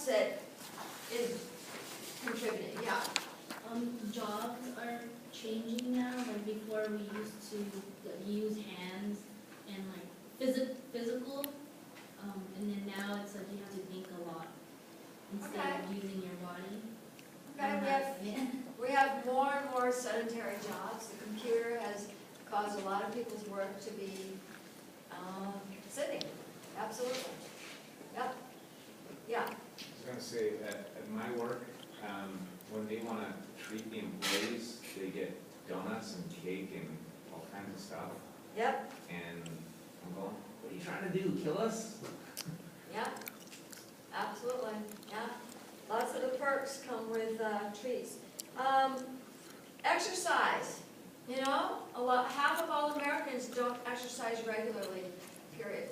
that is contributing, yeah. Jobs are changing now. Like before, we used to use hands and like physical, and then now it's like you have to think a lot instead of using your body. Okay, we have more and more sedentary jobs. The computer has caused a lot of people's work to be sitting. Absolutely. Yep. Yeah. I was going to say, at my work, when they want to treat the employees, they get donuts and cake and all kinds of stuff. Yep. And I'm going, what are you trying to do, kill us? Yeah. Absolutely. Yeah. Lots of the perks come with treats. Exercise. You know, half of all Americans don't exercise regularly, period.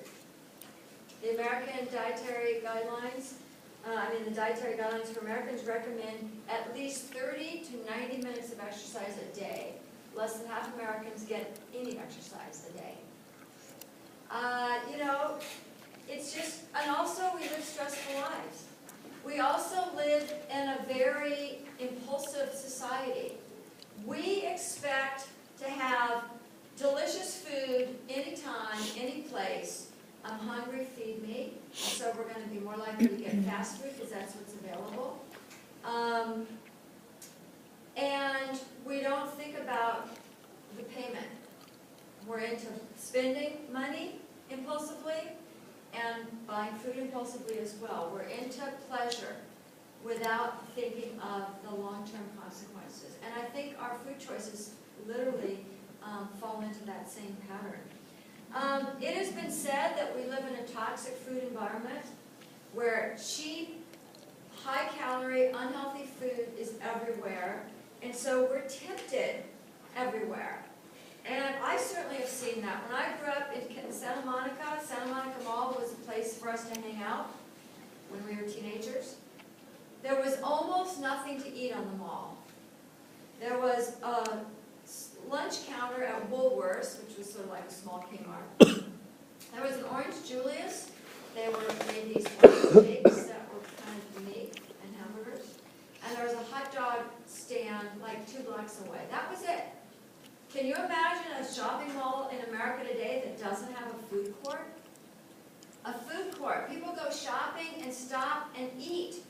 The American Dietary Guidelines, the Dietary Guidelines for Americans recommend at least 30 to 90 minutes of exercise a day. Less than half Americans get any exercise a day. It's just, and also we live stressful lives. We also live in a very impulsive society. We expect to have delicious food anytime, any place. I'm hungry, feed me. So we're going to be more likely to get fast food because that's what's available. And we don't think about the payment. We're into spending money impulsively and buying food impulsively as well. We're into pleasure without thinking of the long-term consequences. And I think our food choices literally fall into that same pattern. It has been said that we live in a toxic food environment where cheap, high-calorie, unhealthy food is everywhere, and so we're tempted everywhere. And I certainly have seen that. When I grew up in Santa Monica Mall was a place for us to hang out when we were teenagers. There was almost nothing to eat on the mall. There was a lunch counter at Woolworths, which was sort of like a small Kmart. There was an Orange Julius. They made these orange shakes that were kind of unique, and hamburgers. And there was a hot dog stand like 2 blocks away. That was it. Can you imagine a shopping mall in America today that doesn't have a food court? A food court. People go shopping and stop and eat.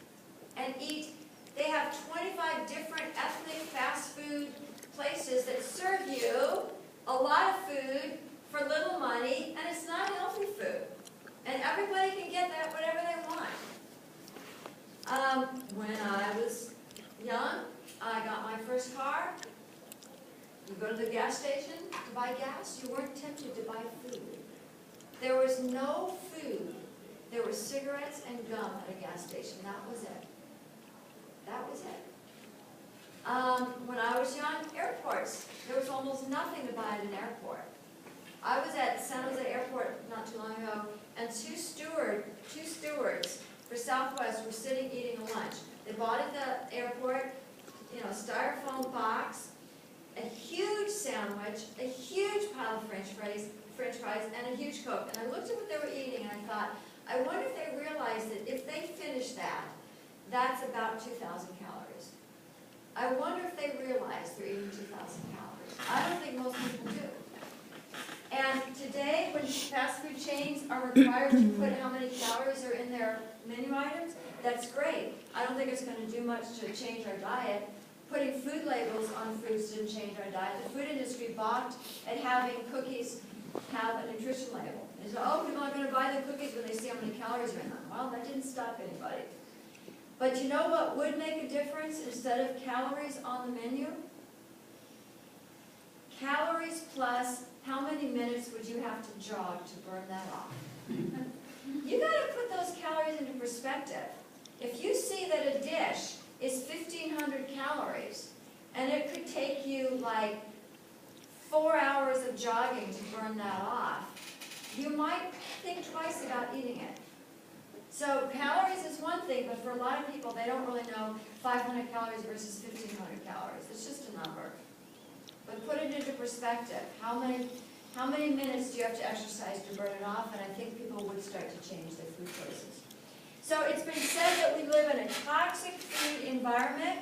They have 25 different ethnic fast food places that serve you a lot of food for little money, and it's not healthy food. And everybody can get that whatever they want. When I was young, I got my first car. You go to the gas station to buy gas, you weren't tempted to buy food. There was no food. There were cigarettes and gum at a gas station. That was it. That was it. When I was young, airports. There was almost nothing to buy at an airport. I was at San Jose Airport not too long ago, and two stewards for Southwest were sitting eating a lunch. They bought at the airport, a styrofoam box, a huge sandwich, a huge pile of French fries, and a huge Coke. And I looked at what they were eating, and I thought, I wonder if they realized that if they finish that, that's about 2,000 calories. I wonder if they realize they're eating 2,000 calories. I don't think most people do. And today, when fast food chains are required to put how many calories are in their menu items, that's great. I don't think it's going to do much to change our diet. Putting food labels on foods didn't change our diet. The food industry balked at having cookies have a nutrition label. They said, oh, people aren't going to buy the cookies when they see how many calories are in them. Well, that didn't stop anybody. But you know what would make a difference instead of calories on the menu? Calories plus how many minutes would you have to jog to burn that off? You got to put those calories into perspective. If you see that a dish is 1,500 calories, and it could take you like 4 hours of jogging to burn that off, you might think twice about eating it. So calories is one thing, but for a lot of people, they don't really know 500 calories versus 1,500 calories. It's just a number. But put it into perspective. How many minutes do you have to exercise to burn it off? And I think people would start to change their food choices. So it's been said that we live in a toxic food environment.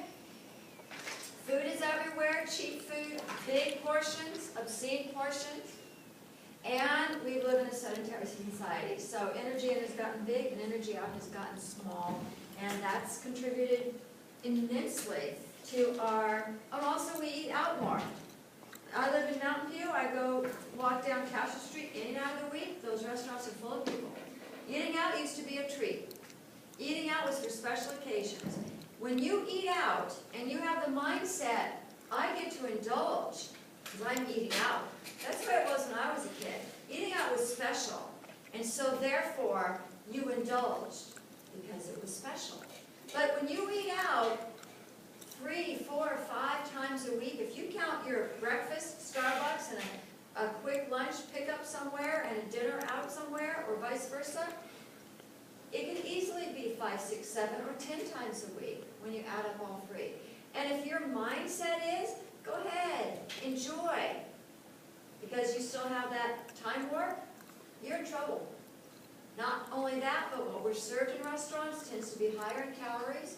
Food is everywhere, cheap food, big portions, obscene portions. And we live in a sedentary society. So energy in has gotten big and energy out has gotten small. And that's contributed immensely to our, and also we eat out more. I live in Mountain View, I go walk down Castle Street any night of the week, those restaurants are full of people. Eating out used to be a treat. Eating out was for special occasions. When you eat out and you have the mindset, I get to indulge because I'm eating out. That's the way it was when I was a kid. Eating out was special. And so therefore, you indulged because it was special. But when you eat out 3, 4, or 5 times a week, if you count your breakfast, Starbucks, and a quick lunch pickup somewhere and a dinner out somewhere, or vice versa, it can easily be 5, 6, 7, or 10 times a week when you add up all 3. And if your mindset is, go ahead, enjoy, because you still have that time warp, you're in trouble. Not only that, but what we're served in restaurants tends to be higher in calories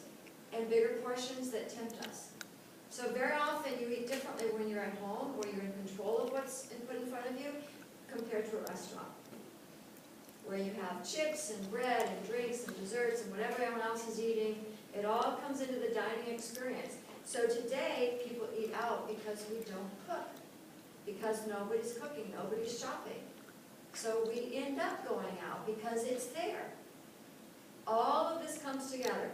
and bigger portions that tempt us. So very often you eat differently when you're at home or you're in control of what's put in front of you compared to a restaurant, where you have chips and bread and drinks and desserts and whatever everyone else is eating. It all comes into the dining experience. So today, people eat out because we don't cook, because nobody's cooking, nobody's shopping. So we end up going out because it's there. All of this comes together.